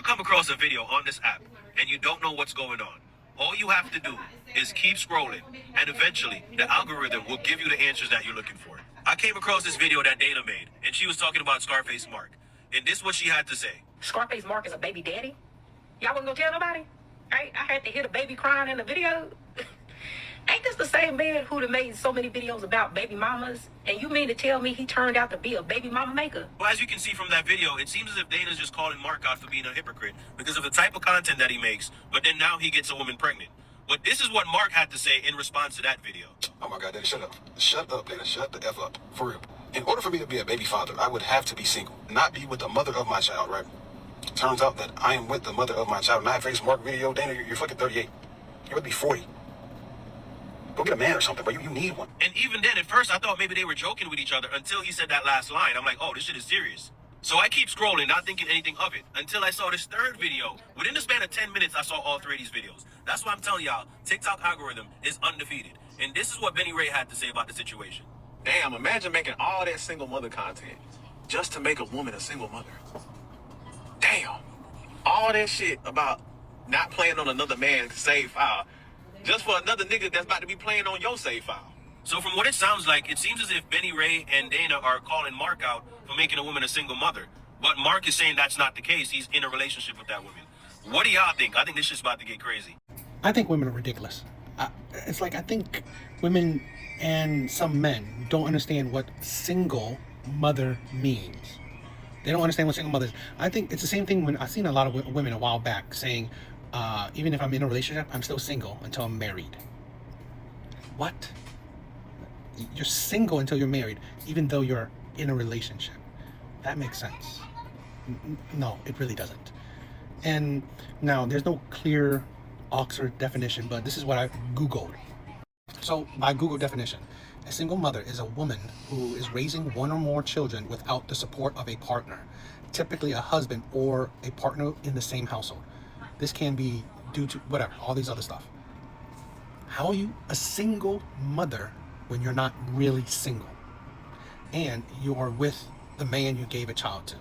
come across a video on this app and you don't know what's going on, all you have to do is keep scrolling, and eventually the algorithm will give you the answers that you're looking for. I came across this video that Dana made, and she was talking about Scarface Mark. And this is what she had to say. Scarface Mark is a baby daddy? Y'all wasn't gonna tell nobody? I had to hear the baby crying in the video. Ain't this the same man who done made so many videos about baby mamas? And you mean to tell me he turned out to be a baby mama maker? Well, as you can see from that video, it seems as if Dana's just calling Mark out for being a hypocrite because of the type of content that he makes, but then now he gets a woman pregnant. But this is what Mark had to say in response to that video. Oh my God, Dana, shut up. Shut up, Dana. Shut the F up. For real. In order for me to be a baby father, I would have to be single, not be with the mother of my child, right? Turns out that I am with the mother of my child, and I face Mark video. Dana, you're fucking 38. You're with me 40. Go get a man or something, but you need one. And even then, at first, I thought maybe they were joking with each other until he said that last line. I'm like, oh, this shit is serious. So I keep scrolling, not thinking anything of it, until I saw this third video. Within the span of 10 minutes, I saw all three of these videos. That's why I'm telling y'all, TikTok algorithm is undefeated. And this is what Benny Ray had to say about the situation. Damn, imagine making all that single mother content just to make a woman a single mother. Damn. All that shit about not playing on another man's save file just for another nigga that's about to be playing on your save file. So from what it sounds like, it seems as if Benny Ray and Dana are calling Mark out for making a woman a single mother. But Mark is saying that's not the case. He's in a relationship with that woman. What do y'all think? I think this shit's about to get crazy. I think women are ridiculous. It's like I think women and some men don't understand what single mother means. They don't understand what single mother is. I think it's the same thing when I've seen a lot of women a while back saying, even if I'm in a relationship, I'm still single until I'm married. What? You're single until you're married, even though you're in a relationship. That makes sense. No, it really doesn't. And now there's no clear Oxford definition, but this is what I Googled. So by Google definition, a single mother is a woman who is raising one or more children without the support of a partner, typically a husband or a partner in the same household. This can be due to whatever, all these other stuff. How are you a single mother when you're not really single? And you are with the man you gave a child to.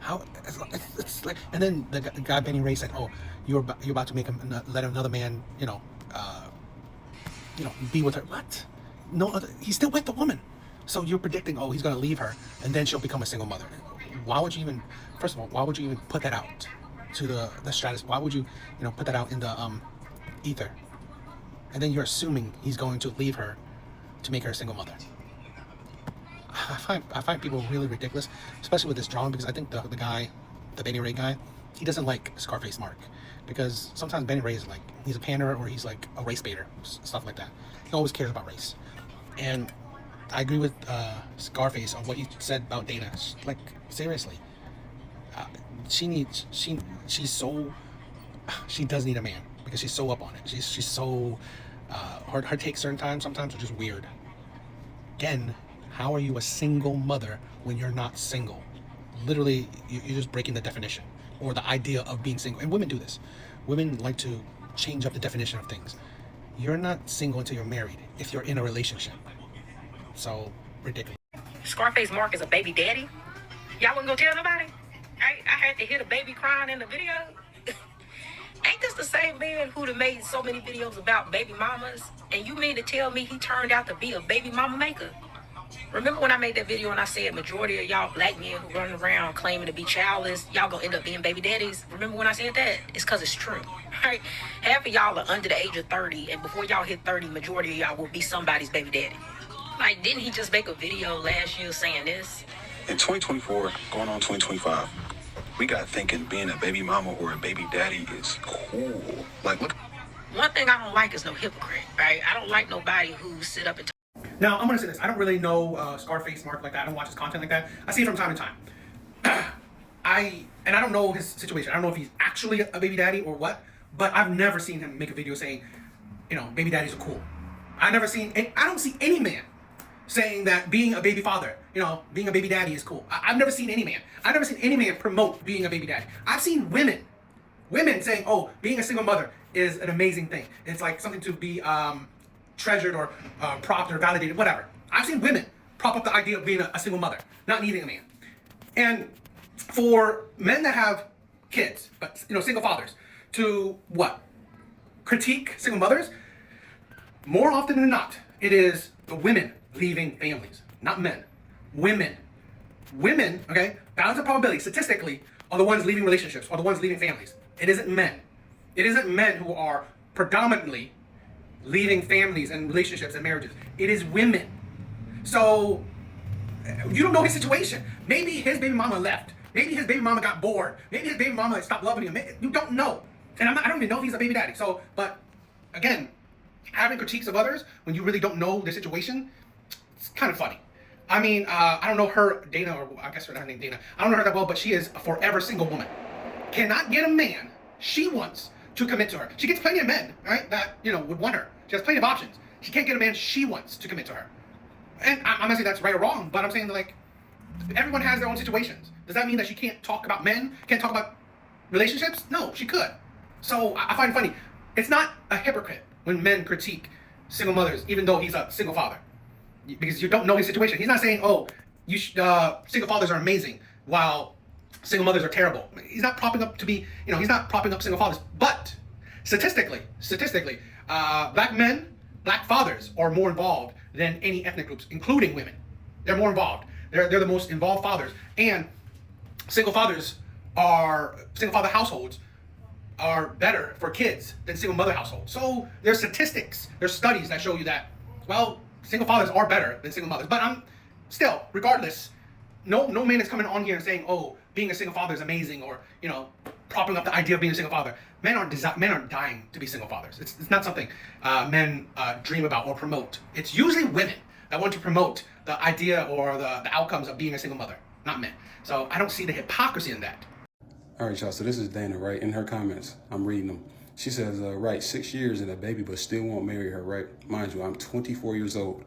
How it's like, and then the guy Benny Ray said, "Oh, you're about to make him let another man, be with her." What? No other. He's still with the woman. So you're predicting, oh, he's gonna leave her, and then she'll become a single mother. Why would you even? First of all, why would you even put that out to the stratus? Why would you, put that out in the ether? And then you're assuming he's going to leave her to make her a single mother. I find people really ridiculous, especially with this drama, because I think the guy, the Benny Ray guy, he doesn't like Scarface Mark, because sometimes Benny Ray is like, he's a panderer or he's like a race baiter, stuff like that. He always cares about race. And I agree with Scarface on what he said about Dana. Like, seriously, she does need a man, because she's so up on it. She's so her takes sometimes are just weird. Again, how are you a single mother when you're not single? Literally, you're just breaking the definition or the idea of being single. And women do this. Women like to change up the definition of things. You're not single until you're married, if you're in a relationship. So, ridiculous. Scarface Mark is a baby daddy? Y'all wasn't gonna tell nobody? I had to hear the baby crying in the video. Ain't this the same man who done made so many videos about baby mamas? And you mean to tell me he turned out to be a baby mama maker? Remember when I made that video and I said majority of y'all black men who run around claiming to be childless, y'all gonna end up being baby daddies? Remember when I said that? It's because it's true, right? Half of y'all are under the age of 30, and before y'all hit 30, majority of y'all will be somebody's baby daddy. Like, didn't he just make a video last year saying this? In 2024, going on 2025, we got thinking being a baby mama or a baby daddy is cool. Like, look. One thing I don't like is no hypocrite, right? I don't like nobody who sit up and Now, I'm going to say this. I don't really know Scarface Mark like that. I don't watch his content like that. I see it from time to time. I don't know his situation. I don't know if he's actually a baby daddy or what, but I've never seen him make a video saying, baby daddies are cool. I don't see any man saying that being a baby father, being a baby daddy is cool. I've never seen any man. I've never seen any man promote being a baby daddy. I've seen women saying, oh, being a single mother is an amazing thing. It's like something to be treasured or propped or validated, whatever. I've seen women prop up the idea of being a single mother, not needing a man. And for men that have kids, but single fathers, to what? Critique single mothers? More often than not, it is the women leaving families, not men. Women. Women, okay, balance of probability, statistically, are the ones leaving relationships, are the ones leaving families. It isn't men. It isn't men who are predominantly leaving families and relationships and marriages. It is women. So, you don't know his situation. Maybe his baby mama left. Maybe his baby mama got bored. Maybe his baby mama stopped loving him. You don't know. And I don't even know if he's a baby daddy. So, but again, having critiques of others when you really don't know their situation, it's kind of funny. I mean, I don't know her, Dana, or I guess her name Dana. I don't know her that well, but she is a forever single woman. Cannot get a man she wants to commit to her. She gets plenty of men, right, that, would want her. She has plenty of options. She can't get a man she wants to commit to her. And I'm not saying that's right or wrong, but I'm saying that, like, everyone has their own situations. Does that mean that she can't talk about men? Can't talk about relationships? No, she could. So I find it funny. It's not a hypocrite when men critique single mothers, even though he's a single father. Because you don't know his situation. He's not saying, oh, single fathers are amazing, while single mothers are terrible. He's not propping up he's not propping up single fathers. But statistically, black fathers are more involved than any ethnic groups, including women. They're more involved. They're the most involved fathers. And single father households are better for kids than single mother households. So there's statistics, there's studies that show you that, well, single fathers are better than single mothers. But still, regardless, no man is coming on here and saying, oh, being a single father is amazing, or, propping up the idea of being a single father. Men aren't dying to be single fathers. It's not something men dream about or promote. It's usually women that want to promote the idea or the outcomes of being a single mother, not men. So I don't see the hypocrisy in that. All right, y'all. So this is Dana, right? In her comments, I'm reading them. She says, right, 6 years and a baby, but still won't marry her, right? Mind you, I'm 24 years old.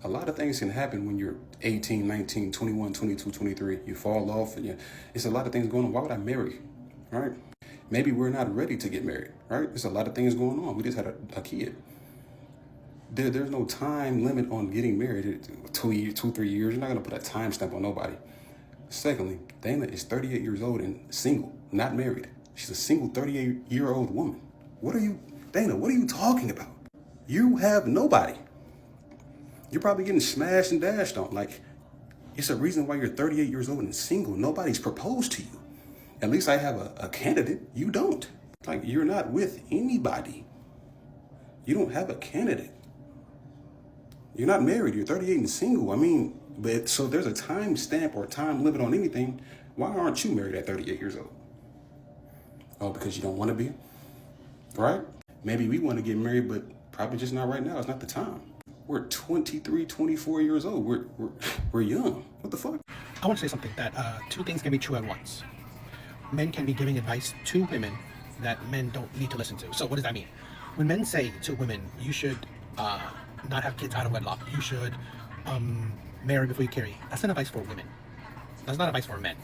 A lot of things can happen when you're 18, 19, 21, 22, 23. You fall off, and it's a lot of things going on. Why would I marry, right? Maybe we're not ready to get married, right? There's a lot of things going on. We just had a kid. There's no time limit on getting married. 2 years, 3 years. You're not going to put a time stamp on nobody. Secondly, Dana is 38 years old and single, not married. She's a single 38-year-old woman. Dana, what are you talking about? You have nobody. You're probably getting smashed and dashed on. Like, it's a reason why you're 38 years old and single. Nobody's proposed to you. At least I have a candidate. You don't. Like, you're not with anybody. You don't have a candidate. You're not married. You're 38 and single. I mean, but so there's a time stamp or a time limit on anything. Why aren't you married at 38 years old? Oh, because you don't want to be? Right? Maybe we want to get married, but probably just not right now. It's not the time. We're 23, 24 years old. We're young. What the fuck? I want to say something that two things can be true at once. Men can be giving advice to women that men don't need to listen to. So what does that mean? When men say to women, you should not have kids out of wedlock, you should marry before you carry, that's not advice for women. That's not advice for men.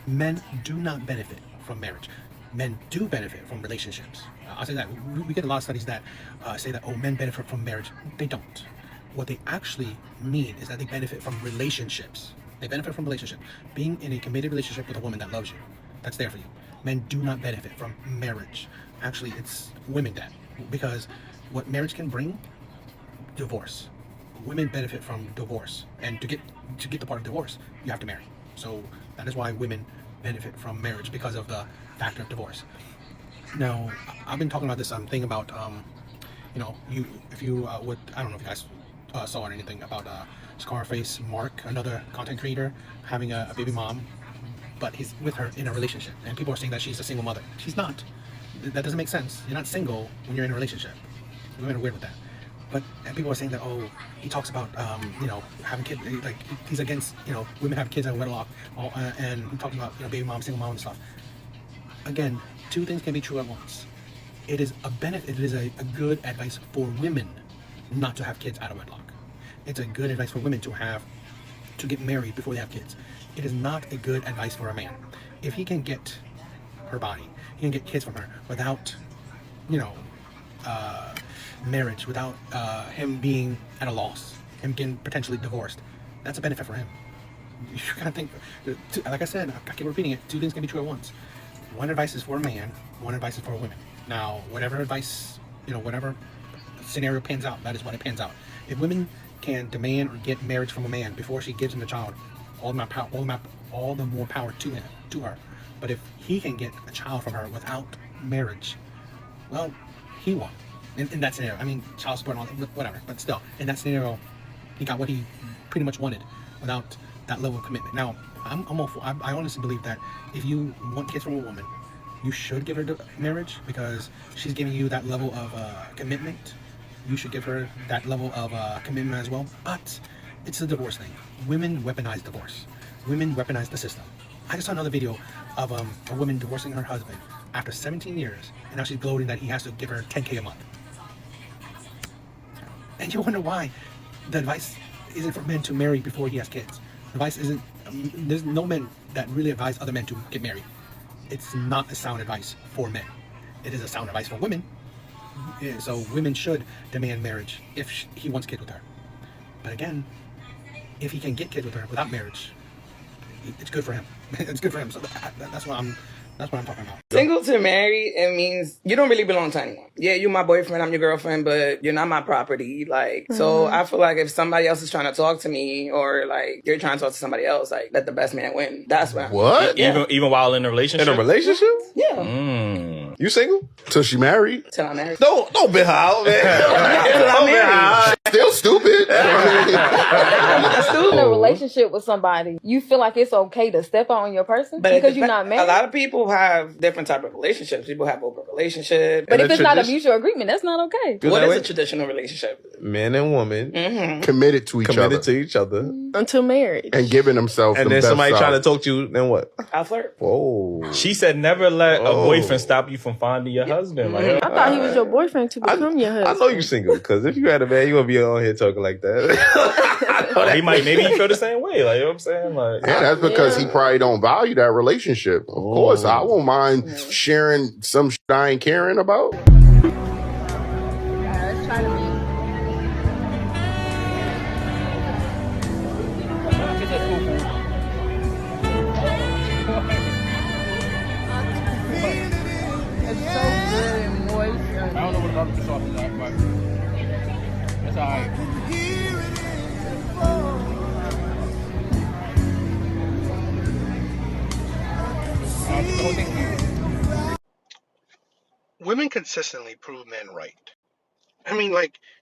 Men do not benefit from marriage. Men do benefit from relationships. I'll say that. We get a lot of studies that say that, oh, men benefit from marriage. They don't. What they actually mean is that they benefit from relationships. They benefit from relationships. Being in a committed relationship with a woman that loves you, that's there for you. Men do not benefit from marriage. Actually, it's women that. Because what marriage can bring, divorce. Women benefit from divorce. And to get the part of divorce, you have to marry. So that is why women benefit from marriage, because of the factor of divorce. Now, I've been talking about this thing about, if you would, I don't know if you guys saw or anything about Scarface Mark, another content creator, having a baby mom, but he's with her in a relationship. And people are saying that she's a single mother. She's not. That doesn't make sense. You're not single when you're in a relationship. Women are weird with that. But and people are saying that, oh, he talks about, having kids, like he's against, women have kids out of wedlock, and he talks about, baby mom, single mom and stuff. Again, two things can be true at once. It is a benefit. It is a good advice for women not to have kids out of wedlock. It's a good advice for women to get married before they have kids. It is not a good advice for a man. If he can get her body, he can get kids from her without, marriage, without him being at a loss, him getting potentially divorced. That's a benefit for him. You gotta think, like I said, I keep repeating it, two things can be true at once. One advice is for a man, one advice is for a woman. Now, whatever advice, whatever scenario pans out, that is what it pans out. If women can demand or get marriage from a man before she gives him the child, all the more power to her. But if he can get a child from her without marriage, well, he won. In that scenario, I mean, child support and all that, whatever. But still, in that scenario, he got what he pretty much wanted without that level of commitment. Now, I honestly believe that if you want kids from a woman, you should give her marriage because she's giving you that level of commitment. You should give her that level of commitment as well. But it's a divorce thing. Women weaponize divorce. Women weaponize the system. I just saw another video of a woman divorcing her husband after 17 years, and now she's gloating that he has to give her $10K a month. And you wonder why the advice isn't for men to marry before he has kids. The advice isn't, there's no men that really advise other men to get married. It's not a sound advice for men. It is a sound advice for women. So women should demand marriage if he wants kids with her. But again, if he can get kids with her without marriage, it's good for him. It's good for him. So that's what I'm talking about. Single to married, it means you don't really belong to anyone. Yeah, you're my boyfriend, I'm your girlfriend, but you're not my property. So I feel like if somebody else is trying to talk to me or you're trying to talk to somebody else, let the best man win. That's what What? Yeah. Even while in a relationship? In a relationship? Yeah. You single? Till she married? Till I'm married. Don't be out, man. Till I'm married. Still stupid. You're still in a relationship with somebody. You feel like it's okay to step out on your person because you're not married. A lot of people have different type of relationships. People have open relationships. But if it's not a mutual agreement, that's not okay. What is a traditional relationship? Man and woman Committed to each other. Until marriage. And giving themselves and the then best somebody side. trying to talk to you, then what? I'll flirt. Whoa. She said never let a boyfriend stop you from finding your husband. I thought he was your boyfriend to become your husband. I know you single, because if you had a man, you wouldn't be on here talking like that. Maybe he feel the same way. You know what I'm saying? Yeah, that's because he probably don't value that relationship. Of course, I won't mind sharing some shit I ain't caring about. Let's try to be. It's so good and moist. I don't know what barbecue sauce is at, but it's alright. Women consistently prove men right. I mean,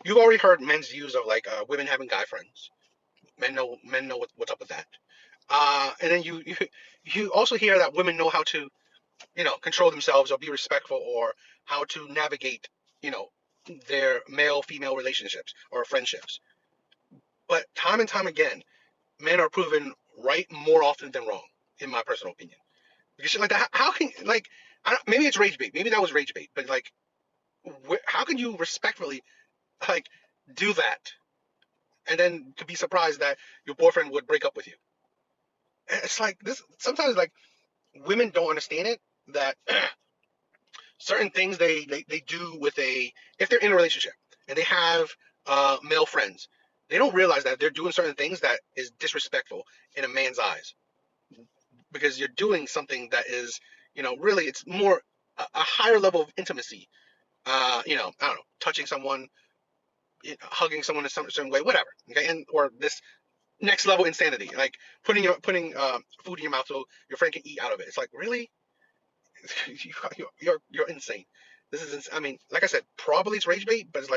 you've already heard men's views of women having guy friends. Men know what's up with that. And then you also hear that women know how to, control themselves or be respectful or how to navigate, their male-female relationships or friendships. But time and time again, men are proven right more often than wrong, in my personal opinion. Because shit like that, how can maybe it's rage bait. Maybe that was rage bait. But how can you respectfully do that, and then to be surprised that your boyfriend would break up with you? It's like this. Sometimes women don't understand it, that certain things they do if they're in a relationship and they have male friends, they don't realize that they're doing certain things that is disrespectful in a man's eyes, because you're doing something that is, really it's more a higher level of intimacy. I don't know, touching someone, hugging someone in some certain way, whatever. Okay, or this next level insanity, putting food in your mouth so your friend can eat out of it. It's really, you're insane. This is, I mean, like I said, probably it's rage bait, but it's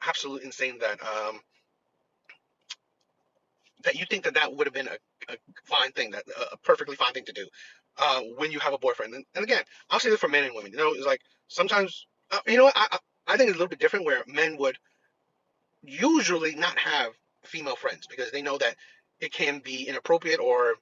absolute insane that that you think that would have been a fine thing, that a perfectly fine thing to do when you have a boyfriend. And again, I'll say this for men and women. It's sometimes, you know what, I think it's a little bit different, where men would usually not have female friends because they know that it can be inappropriate or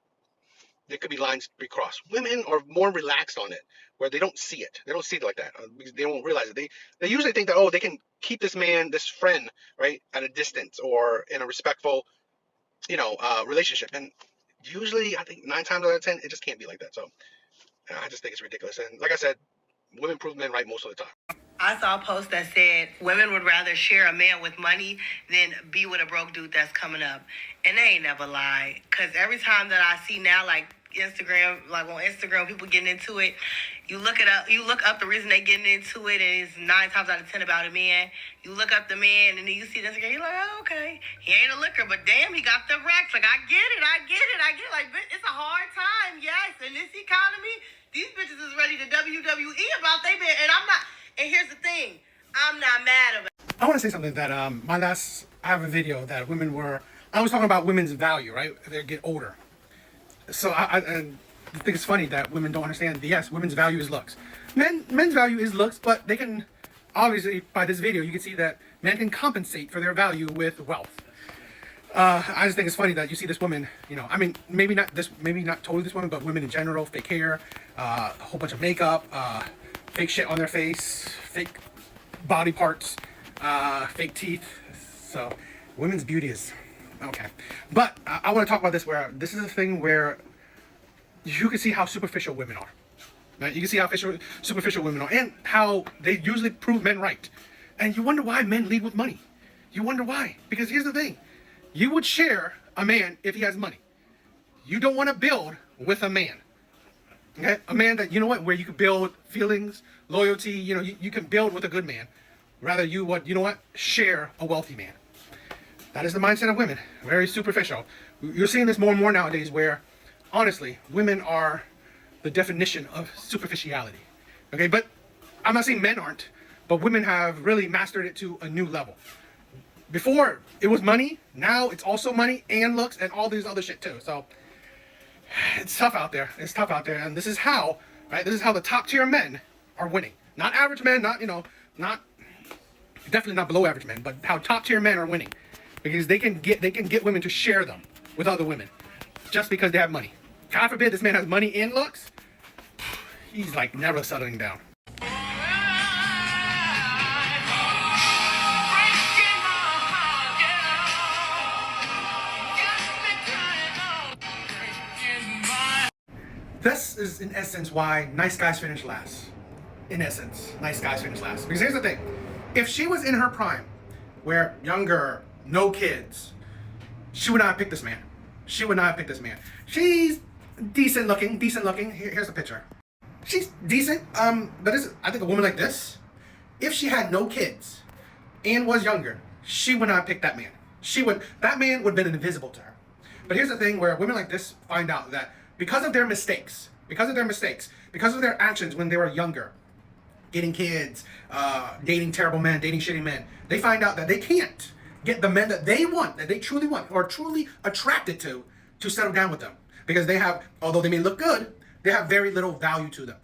there could be lines to be crossed. Women are more relaxed on it, where they don't see it. They don't see it like that because they don't realize it. They usually think that, they can keep this friend, right, at a distance or in a respectful, relationship. And usually, I think 9 times out of 10, it just can't be like that. So I just think it's ridiculous. And like I said, women prove men right most of the time. I saw a post that said women would rather share a man with money than be with a broke dude that's coming up. And they ain't never lied. Because every time that I see now, Instagram, like on Instagram, people getting into it. You look up the reason they getting into it, and it's 9 times out of 10 about a man. You look up the man, and then you see the Instagram, you're like, oh, okay, he ain't a liquor, but damn, he got the racks. Like, I get it. Like, bitch, it's a hard time, yes. In this economy, these bitches is ready to WWE about they man, and I'm not. And here's the thing, I'm not mad about it. I want to say something that I have a video that I was talking about women's value, right? They get older. So I think it's funny that women don't understand. Yes, women's value is looks. Men's value is looks, but they can, obviously, by this video, you can see that men can compensate for their value with wealth. I just think it's funny that you see this woman, I mean, maybe not totally this woman, but women in general, fake hair, a whole bunch of makeup, fake shit on their face, fake body parts, fake teeth. So women's beauty is okay. But I want to talk about this, where this is a thing where you can see how superficial women are. Right? You can see how superficial women are, and how they usually prove men right. And you wonder why men lead with money. You wonder why. Because here's the thing. You would share a man if he has money. You don't want to build with a man. Okay? A man that, where you can build feelings, loyalty, you can build with a good man. Rather share a wealthy man. That is the mindset of women. Very superficial. You're seeing this more and more nowadays, where, honestly, women are the definition of superficiality. Okay, but I'm not saying men aren't, but women have really mastered it to a new level. Before, it was money. Now it's also money and looks and all these other shit too. So it's tough out there. And this is how the top tier men are winning. Not average men, definitely not below average men, but how top tier men are winning. Because they can get women to share them with other women just because they have money. God forbid this man has money and looks, he's like never settling down. This is in essence why nice guys finish last. In essence, nice guys finish last. Because here's the thing. If she was in her prime, where younger, no kids, she would not have picked this man. She's decent looking. Here's the picture. She's decent. But I think a woman like this, if she had no kids and was younger, she would not have picked that man. That man would have been invisible to her. But here's the thing, where women like this find out that because of their mistakes, because of their actions when they were younger, getting kids, dating terrible men, dating shitty men, they find out that they can't get the men that they want, that they truly want, or truly attracted to settle down with them. Because although they may look good, they have very little value to them.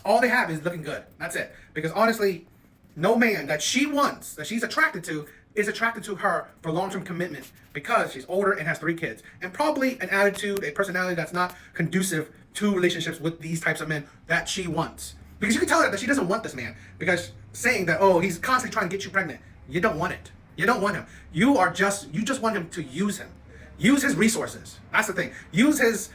All they have is looking good. That's it. Because honestly, no man that she wants, that she's attracted to, is attracted to her for long-term commitment, because she's older and has 3 kids. And probably an attitude, a personality that's not conducive to relationships with these types of men that she wants. Because you can tell her that she doesn't want this man. Because saying that, oh, he's constantly trying to get you pregnant, you don't want it. You don't want him. You just want him to use him. Use his resources. That's the thing. Use his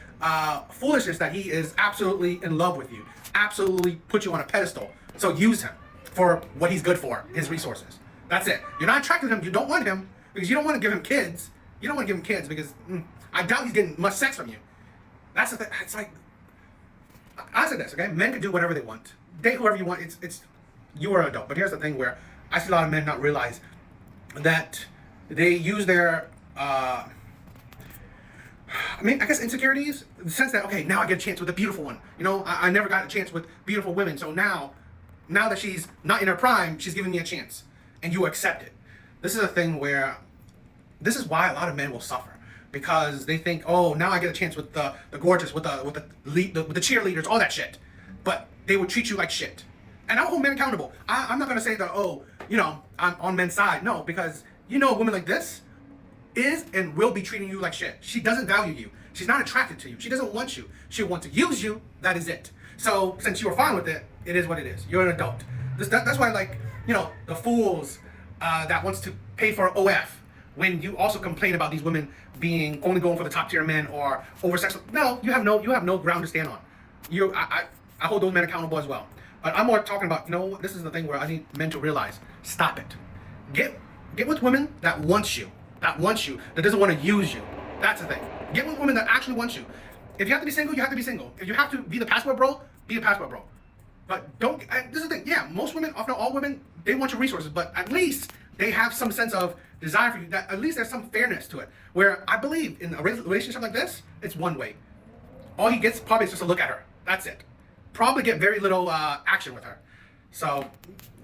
foolishness that he is absolutely in love with you. Absolutely put you on a pedestal. So use him for what he's good for, his resources. That's it. You're not attracted to him. You don't want him because you don't want to give him kids. You don't want to give him kids because I doubt he's getting much sex from you. That's the thing. It's like, I said this, okay? Men can do whatever they want. Date whoever you want. You are an adult. But here's the thing, where I see a lot of men not realize that they use their, I guess insecurities, in the sense that, okay, now I get a chance with a beautiful one. I never got a chance with beautiful women. So now that she's not in her prime, she's giving me a chance. And you accept it. This is a thing where, this is why a lot of men will suffer. Because they think, oh, now I get a chance with the gorgeous, with the cheerleaders, all that shit. But they will treat you like shit. And I'll hold men accountable. I'm not going to say that, I'm on men's side. No, because a woman like this is and will be treating you like shit. She doesn't value you. She's not attracted to you. She doesn't want you. She'll want to use you. That is it. So since you are fine with it, it is what it is. You're an adult. That's why, the fools that wants to pay for OF, when you also complain about these women being only going for the top tier men or over sex. No, you have no ground to stand on. I hold those men accountable as well. But I'm more talking about, this is the thing where I need men to realize, stop it. Get with women that wants you, that doesn't want to use you. That's the thing. Get with women that actually want you. If you have to be single, you have to be single. If you have to be the passport bro, be a passport bro. But don't, this is the thing, yeah, most women, often all women, they want your resources, but at least they have some sense of desire for you, that at least there's some fairness to it. Where I believe in a relationship like this, it's one way. All he gets probably is just a look at her. That's it. Probably get very little action with her. So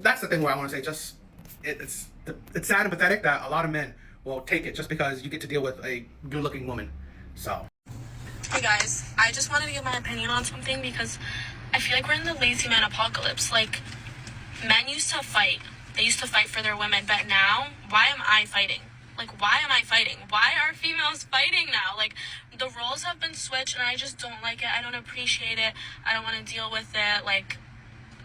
that's the thing where I want to say, just, it's sad and pathetic that a lot of men will take it just because you get to deal with a good-looking woman. So. Hey guys, I just wanted to give my opinion on something because I feel like we're in the lazy man apocalypse. Like, men used to fight. They used to fight for their women, but now, why am I fighting? Like, why am I fighting? Why are females fighting now? Like, the roles have been switched, and I just don't like it. I don't appreciate it. I don't want to deal with it. Like,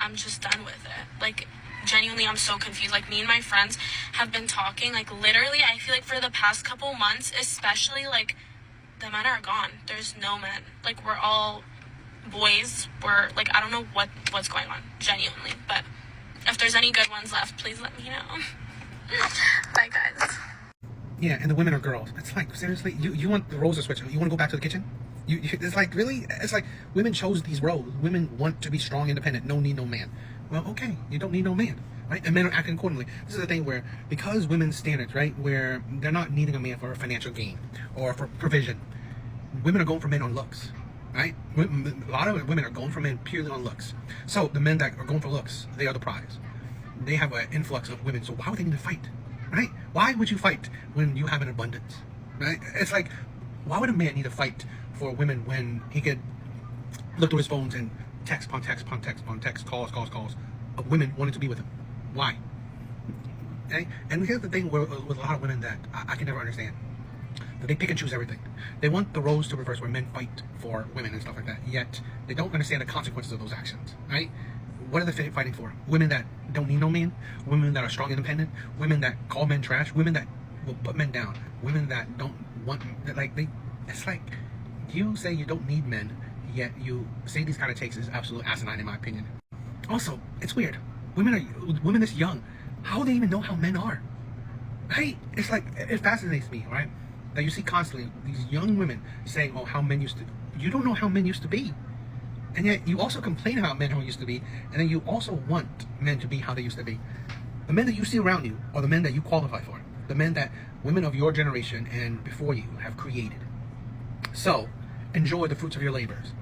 I'm just done with it. Like, genuinely, I'm so confused. Like, me and my friends have been talking. Like, literally, I feel like for the past couple months, especially, like, the men are gone. There's no men. Like, we're all boys. We're, like, I don't know what's going on, genuinely. But if there's any good ones left, please let me know. Bye, guys. Yeah, and the women are girls. It's like, seriously, you want the roles to switch? You want to go back to the kitchen? It's like, really? It's like, women chose these roles. Women want to be strong, independent, no need no man. Well, okay, you don't need no man, right? And men are acting accordingly. This is the thing where, because women's standards, right, where they're not needing a man for a financial gain or for provision, women are going for men on looks, right? A lot of women are going for men purely on looks. So the men that are going for looks, they are the prize. They have an influx of women, so why would they need to fight, right? Why would you fight when you have an abundance, right? It's like, why would a man need to fight for women when he could look through his phones and text upon text upon text upon text, calls of women wanting to be with him? Why? Okay? And here's the thing with a lot of women that I can never understand. That they pick and choose everything. They want the roles to reverse where men fight for women and stuff like that, yet they don't understand the consequences of those actions, right? What are they fighting for? Women that don't need no man, women that are strong, independent, women that call men trash, women that will put men down, women that don't want, it's like, you say you don't need men, yet you say these kind of takes is absolute asinine in my opinion. Also, it's weird. Women this young, how do they even know how men are? Right? It's like, it fascinates me, right? That you see constantly these young women saying, oh, how men used to, you don't know how men used to be. And yet you also complain about men how they used to be, and then you also want men to be how they used to be. The men that you see around you are the men that you qualify for. The men that women of your generation and before you have created. So, enjoy the fruits of your labors.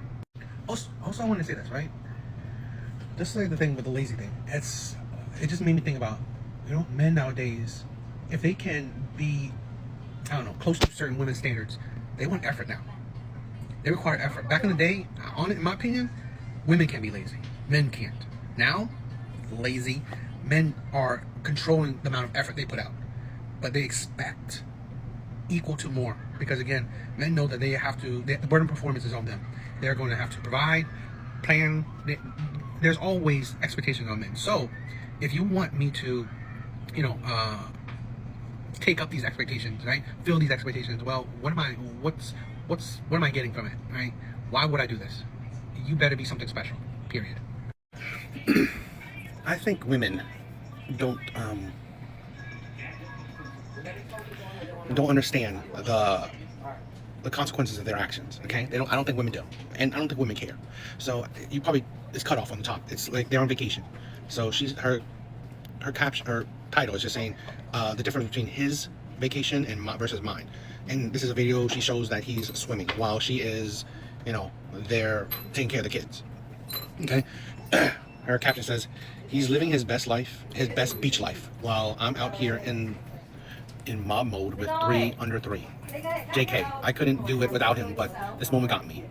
Also I want to say this, right? This is like the thing with the lazy thing. It just made me think about, men nowadays, if they can be, I don't know, close to certain women's standards, they want effort now. They require effort. Back in the day, in my opinion, women can be lazy. Men can't. Now, lazy. Men are controlling the amount of effort they put out. But they expect equal to more. Because again, men know that they have to, the burden of performance is on them. They're going to have to provide, plan. There's always expectations on men. So, if you want me to, take up these expectations, right? Fill these expectations. Well, what am I getting from it, right? Why would I do this? You better be something special, period. I think women don't understand the consequences of their actions, okay? I don't think women do. And I don't think women care. So you probably, it's cut off on the top. It's like they're on vacation. So her caption, her title is just saying the difference between his vacation and versus mine. And this is a video, she shows that he's swimming while she is, there taking care of the kids. Okay? Her caption says, he's living his best life, his best beach life, while I'm out here in mob mode with 3 under 3. JK, I couldn't do it without him, but this moment got me.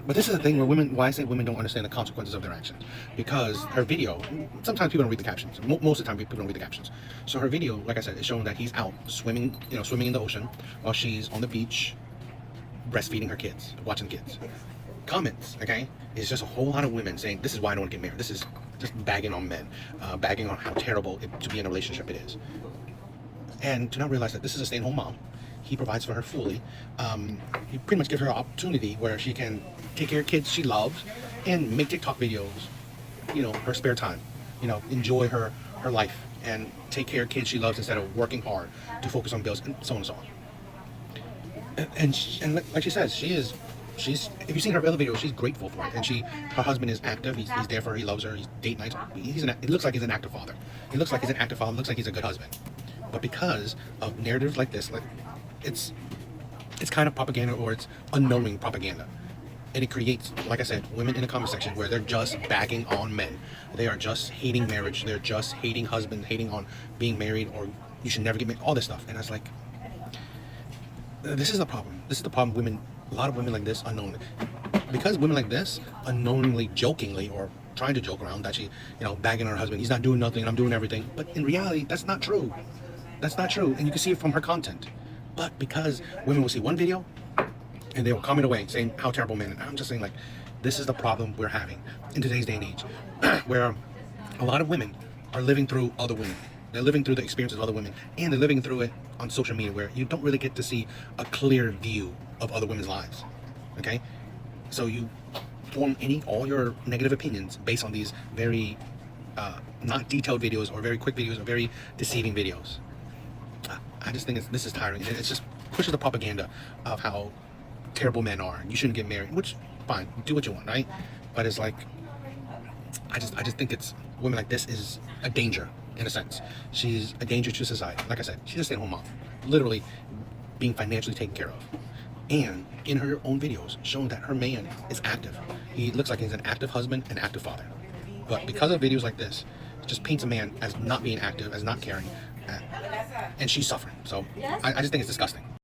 But this is the thing where why I say women don't understand the consequences of their actions. Because her video, sometimes people don't read the captions. Most of the time people don't read the captions. So her video, like I said, is showing that he's out swimming, swimming in the ocean while she's on the beach breastfeeding her kids, watching kids. Comments, okay, is just a whole lot of women saying, this is why I don't want to get married. This is just bagging on men, bagging on how terrible to be in a relationship it is. And to not realize that this is a stay-at-home mom. He provides for her fully. He pretty much gives her an opportunity where she can take care of kids she loves and make TikTok videos, her spare time, enjoy her life and take care of kids she loves instead of working hard to focus on bills and so on and so on. And like she says, she's if you've seen her other videos, she's grateful for it. And her husband is active. He's there for her. He loves her. He's date nights. It looks like he's an active father. It looks like he's an active father. It looks like he's a good husband. But because of narratives like this, like it's kind of propaganda, or it's unknowing propaganda. And it creates, like I said, women in the comment section where they're just bagging on men. They are just hating marriage. They're just hating husbands, hating on being married, or you should never get married, all this stuff. And I was like, this is the problem. This is the problem. A lot of women like this unknowingly. Because women like this unknowingly, jokingly, or trying to joke around that she, bagging on her husband. He's not doing nothing, I'm doing everything. But in reality, that's not true. That's not true. And you can see it from her content. But because women will see one video, and they will comment away saying how terrible men. And I'm just saying, like, this is the problem we're having in today's day and age, where a lot of women are living through other women. They're living through the experiences of other women, and they're living through it on social media, where you don't really get to see a clear view of other women's lives. Okay, so you form all your negative opinions based on these very not detailed videos, or very quick videos, or very deceiving videos. I just think this is tiring. It just pushes the propaganda of how terrible men are. You shouldn't get married, which fine, do what you want, right? But it's like, I just think it's women like this is a danger in a sense. She's a danger to society. Like I said, she's a stay-at-home mom, literally being financially taken care of, and in her own videos showing that her man is active. He looks like he's an active husband and active father. But because of videos like this, it just paints a man as not being active, as not caring, and she's suffering. So I just think it's disgusting.